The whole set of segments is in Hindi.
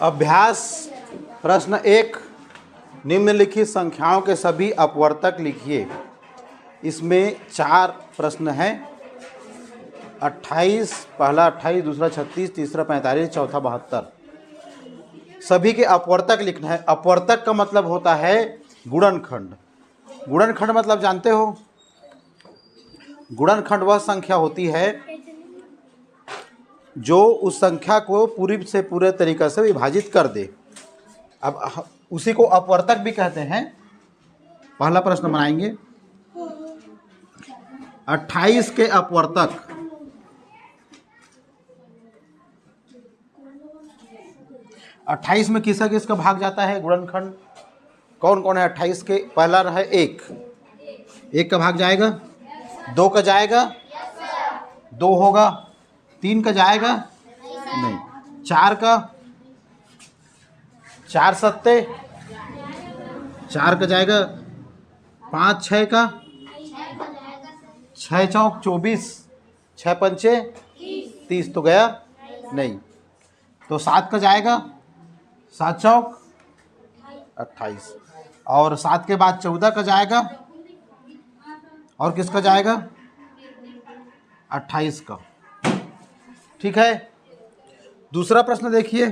अभ्यास प्रश्न 1, निम्नलिखित संख्याओं के सभी अपवर्तक लिखिए। इसमें 4 प्रश्न हैं। 28, पहला 28, दूसरा 36, तीसरा 45, चौथा 72। सभी के अपवर्तक लिखना है। अपवर्तक का मतलब होता है गुणनखंड। गुणनखंड मतलब जानते हो? गुणनखंड वह संख्या होती है जो उस संख्या को पूरी से पूरे तरीके से विभाजित कर दे। अब उसी को अपवर्तक भी कहते हैं। पहला प्रश्न बनाएंगे, 28 के अपवर्तक। 28 में किसका किसका भाग जाता है गुणनखंड? कौन कौन है 28 के? पहला है 1, 1 का भाग जाएगा, 2 का जाएगा, 2 होगा, 3 का जाएगा नहीं, 4 का, 4 सत्ते 4 का जाएगा, 5 6 का, 6 चौक 24, 6 पंचे 30 तो गया नहीं, तो 7 का जाएगा, 7 चौक 28, और 7 के बाद 14 का जाएगा, और किसका जाएगा? 28 का। ठीक है। दूसरा प्रश्न देखिए,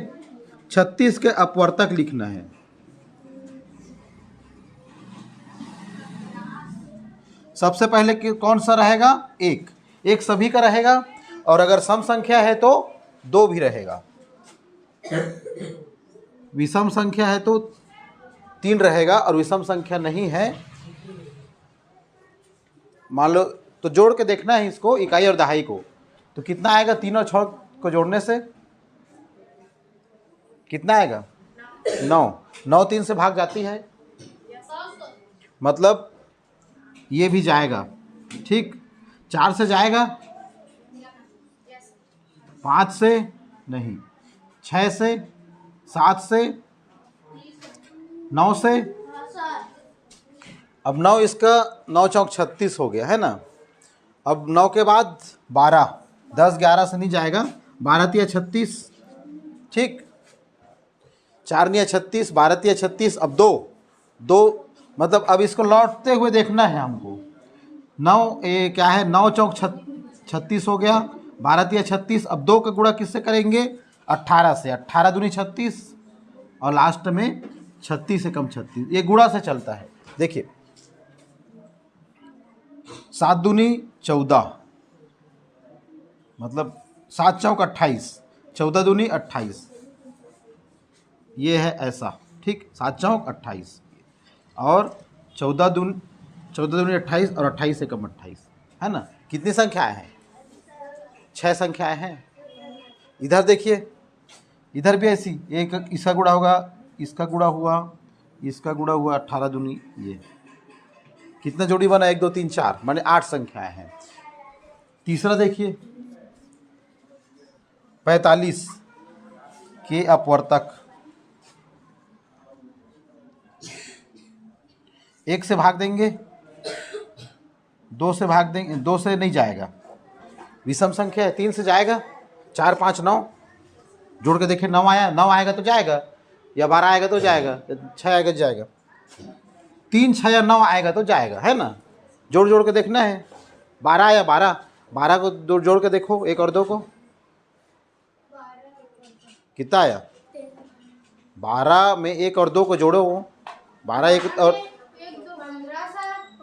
36 के अपवर्तक लिखना है। सबसे पहले कौन सा रहेगा? 1, 1 सभी का रहेगा, और अगर सम संख्या है तो 2 भी रहेगा। विषम संख्या है तो 3 रहेगा, और विषम संख्या नहीं है मान लो तो जोड़ के देखना है इसको, इकाई और दहाई को, तो कितना आएगा? 3 और 6 को जोड़ने से कितना आएगा? 9। 9 3 से भाग जाती है, मतलब ये भी जाएगा। ठीक, 4 से जाएगा, 5 से नहीं, 6 से, 7 से, 9 से। अब 9 इसका 9 चौक 36 हो गया है ना। अब 9 के बाद 12, 10 11 से नहीं जाएगा, 12 तिया 36। ठीक, 4 निया 36, 12 तिया 36। अब 2 मतलब अब इसको लौटते हुए देखना है हमको। 9 क्या है, 9 चौक 36 हो गया, 12 तिया 36। अब 2 का गुणा किससे करेंगे? 18 से। 18 दूनी 36, और लास्ट में 36 से कम 36, ये गुणा से चलता है। देखिए, 7 दूनी 14, मतलब 7 चौक 28, 14 दूनी 28, ये है ऐसा। ठीक, 7 चौक 28, और 14 दूनी 28, और 28 से कम 28, है ना। कितनी संख्याएं हैं? 6 संख्याएं हैं। इधर देखिए, इधर भी ऐसी, एक इसका गुणा होगा, इसका गुणा हुआ, इसका गुणा हुआ, 18 दूनी ये। कितना जोड़ी बना? 1 2 3 4, माने 8 संख्याएं हैं। तीसरा देखिए, 45 के अपवर्तक। 1 से भाग देंगे, 2 से भाग देंगे, 2 से नहीं जाएगा, विषम संख्या है। 3 से जाएगा, 4 5 9, जोड़ के देखिए, 9 आया, 9 आएगा तो जाएगा, या 12 आएगा तो जाएगा, 6 आएगा तो जाएगा, 3 6 या 9 आएगा तो जाएगा, है ना। जोड़ जोड़ के देखना है। 12 आया, 12 को जोड़ के देखो, 1 और 2 को, कितना आया? 12 में 1 और 2 को जोड़ो, 12 1 और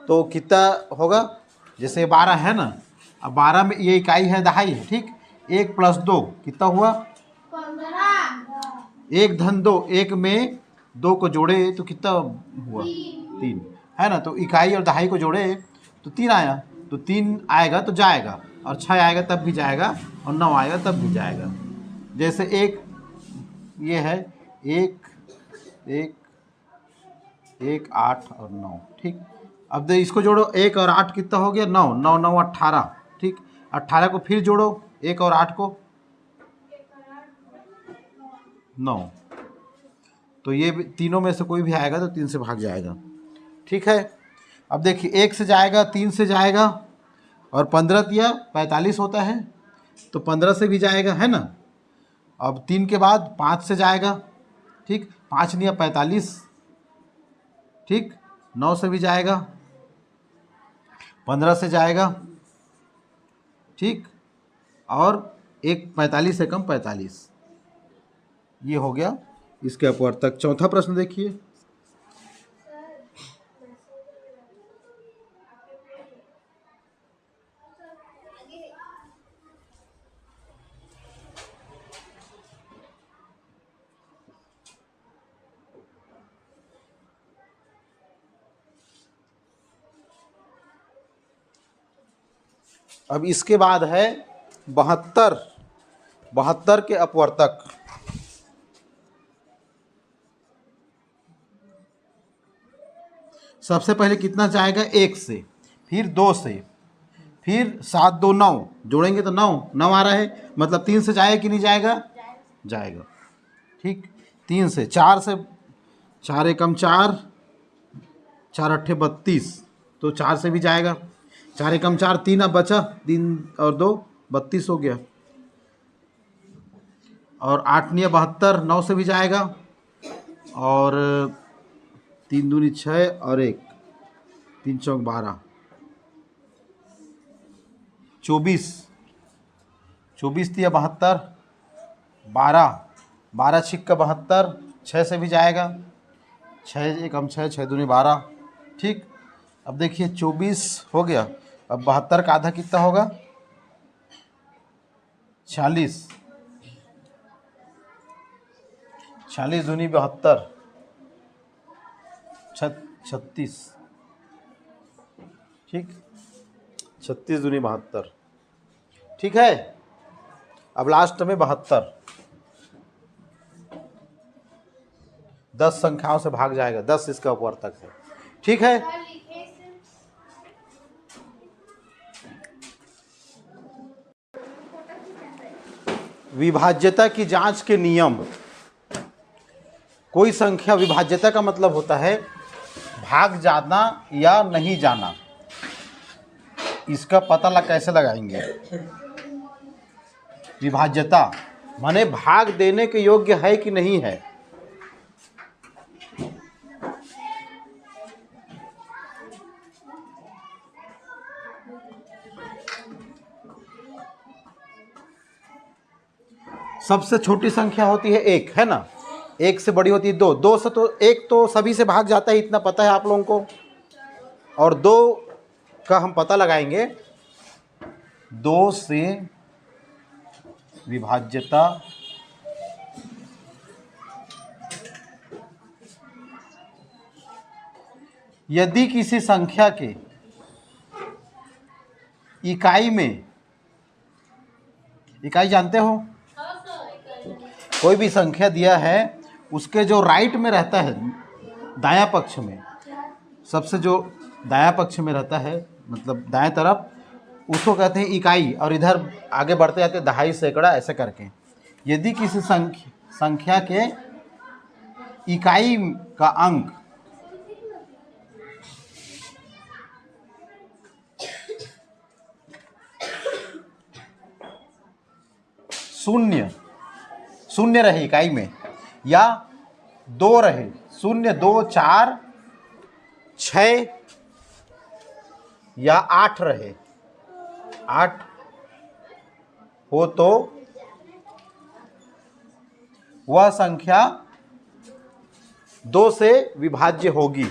तो कितना होगा? जैसे 12 है ना, अब 12 में ये इकाई है दहाई है। ठीक, 1 + 2 कितना हुआ? 1 धन 2, 1 में 2 को जोड़े तो कितना हुआ? 3, है ना। तो इकाई और दहाई को जोड़े तो 3 आया, तो 3 आएगा तो जाएगा, और 6 आएगा तब भी जाएगा, और 9 आएगा तब भी जाएगा। जैसे एक ये है, 1 1 1 8 और 9। ठीक, अब इसको जोड़ो, 1 और 8 कितना हो गया? 9 9 9 18। ठीक, 18 को फिर जोड़ो, 1 और 8 को, 9। तो ये तीनों में से कोई भी आएगा तो 3 से भाग जाएगा। ठीक है। अब देखिए, 1 से जाएगा, 3 से जाएगा, और 15 तिया 45 होता है, तो 15 से भी जाएगा, है ना। अब 3 के बाद 5 से जाएगा, ठीक, 5 नहीं 45, ठीक, 9 से भी जाएगा, 15 से जाएगा, ठीक, और एक 45 से कम 45। ये हो गया इसके अपवर्तक। चौथा प्रश्न देखिए। अब इसके बाद है 72, 72 के अपवर्तक। सबसे पहले कितना जाएगा, 1 से, फिर 2 से, फिर 7 2 9, जोड़ेंगे तो 9 9 आ रहा है, मतलब 3 से जाएगा कि नहीं जाएगा, जाएगा, ठीक। 3 से, 4 से, 4 एकम 4, 4 अट्ठे 32, तो 4 से भी जाएगा, 4 एकम 4, 3 अब बचा, 3 और 2 32 हो गया, और 8 नहीं 72, 9 से भी जाएगा, और 3 दूनी 6 और 1, 3 चौक 12, 24, 24 थी 72, 12, 12 छिक्का 72, 6 से भी जाएगा, 6 एकम 6, 6 दूनी 12, ठीक। अब देखिए 24 हो गया, अब 72 का आधा कितना होगा, 46, 46 दूनी 72, 36, ठीक, 36 दूनी 72, ठीक है। अब लास्ट में 72 10 संख्याओं से भाग जाएगा, 10 इसका अपवर्तक है, ठीक है। विभाज्यता की जांच के नियम। कोई संख्या, विभाज्यता का मतलब होता है भाग जाना या नहीं जाना। इसका पता कैसे लगाएंगे, विभाज्यता माने भाग देने के योग्य है कि नहीं है। सबसे छोटी संख्या होती है 1, है ना, 1 से बड़ी होती है 2, 2 से तो 1 तो सभी से भाग जाता है, इतना पता है आप लोगों को, और 2 का हम पता लगाएंगे। 2 से विभाज्यता यदि किसी संख्या के इकाई में, इकाई जानते हो, कोई भी संख्या दिया है उसके जो राइट में रहता है, दायां पक्ष में, सबसे जो दायां पक्ष में रहता है, मतलब दाएं तरफ, उसको कहते हैं इकाई, और इधर आगे बढ़ते जाते दहाई सैकड़ा ऐसे करके। यदि किसी संख्या के इकाई का अंक शून्य रहे इकाई में, या 2 रहे, 0 2 4 6 या 8 रहे, 8 हो तो वह संख्या 2 से विभाज्य होगी।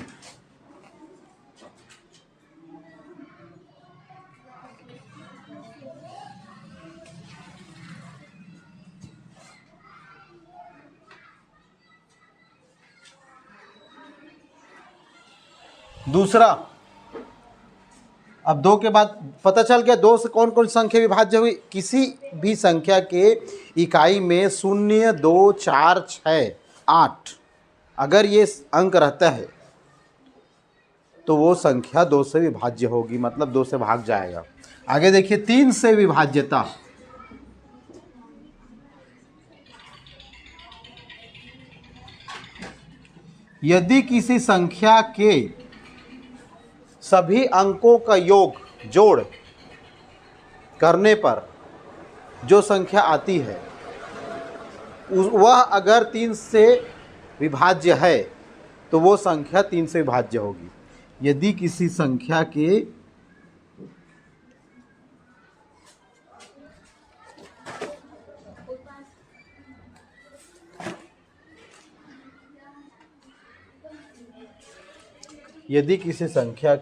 दूसरा, अब 2 के बाद पता चल गया 2 से कौन कौन संख्या विभाज्य हुई। किसी भी संख्या के इकाई में 0 2 4 6 8 अगर ये अंक रहता है तो वो संख्या 2 से विभाज्य होगी, मतलब 2 से भाग जाएगा। आगे देखिए 3 से विभाज्यता। यदि किसी संख्या के सभी अंकों का योग जोड़ करने पर जो संख्या आती है वह अगर 3 से विभाज्य है तो वो संख्या 3 से विभाज्य होगी। यदि किसी संख्या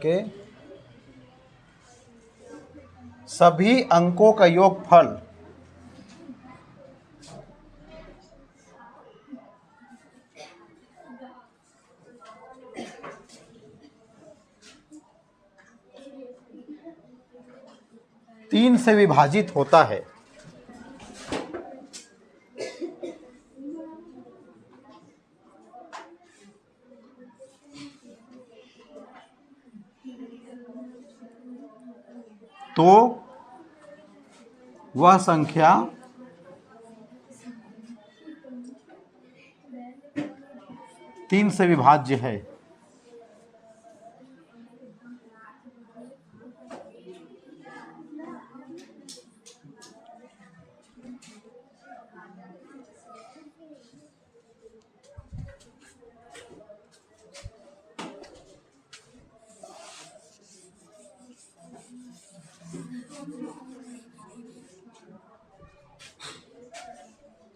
के सभी अंकों का योगफल 3 से विभाजित होता है तो वह संख्या 3 से विभाज्य है।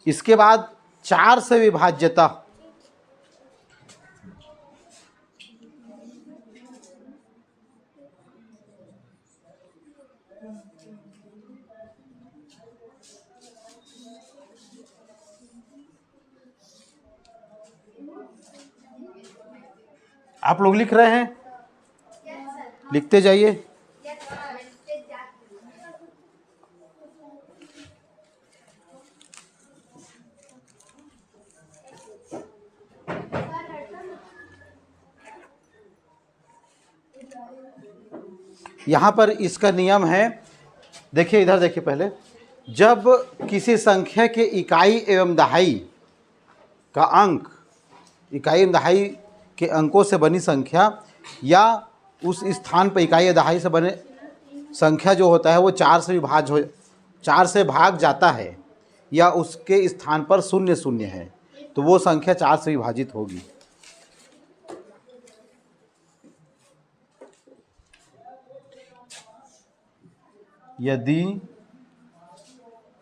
इसके बाद 4 से विभाज्यता। आप लोग लिख रहे हैं? लिखते जाइए। यहाँ पर इसका नियम है, देखिए इधर देखिए पहले, जब किसी संख्या के इकाई एवं दहाई का अंक, इकाई एवं दहाई के अंकों से बनी संख्या या उस स्थान पर इकाई या दहाई से बने संख्या जो होता है वो 4 से भाग जाता है या उसके स्थान पर 0 0 है तो वो संख्या 4 से विभाजित होगी। यदि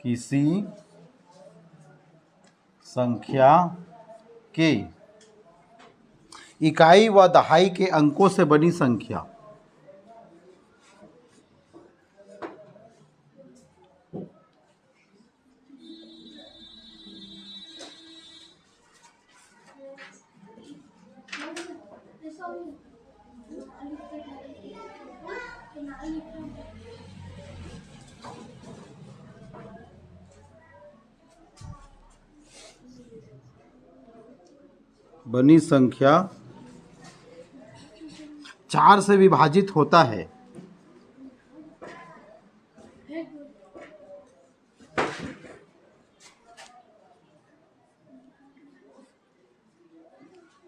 किसी संख्या के इकाई व दहाई के अंकों से बनी संख्या बनी संख्या 4 से विभाजित होता है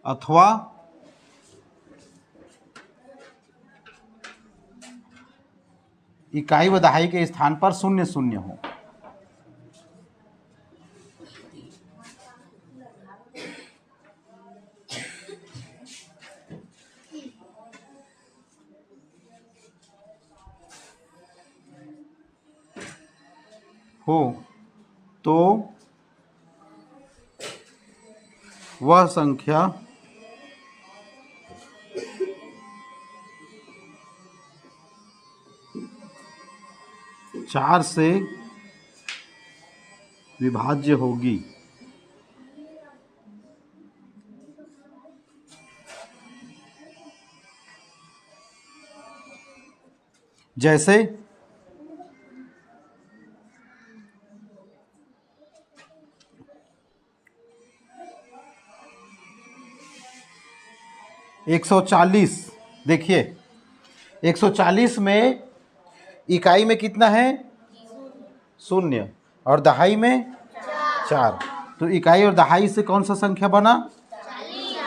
अथवा इकाई व दहाई के स्थान पर 0 0 हो तो वह संख्या 4 से विभाज्य होगी। जैसे 140, देखिए 140 में इकाई में कितना है 0 और दहाई में 4, तो इकाई और दहाई से कौन सा संख्या बना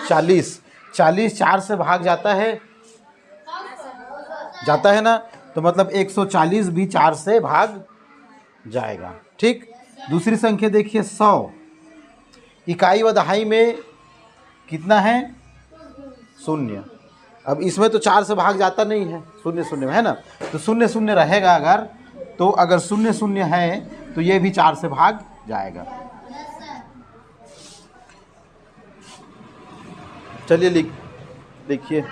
40। 40 4 से भाग जाता है ना, तो मतलब 140 भी 4 से भाग जाएगा। ठीक, दूसरी संख्या देखिए 100, इकाई व दहाई में कितना है? 0। अब इसमें तो 4 से भाग जाता नहीं है, 0 0 में, है ना, तो 0 0 रहेगा अगर, तो अगर 0 0 है तो ये भी 4 से भाग जाएगा। चलिए लिखिए।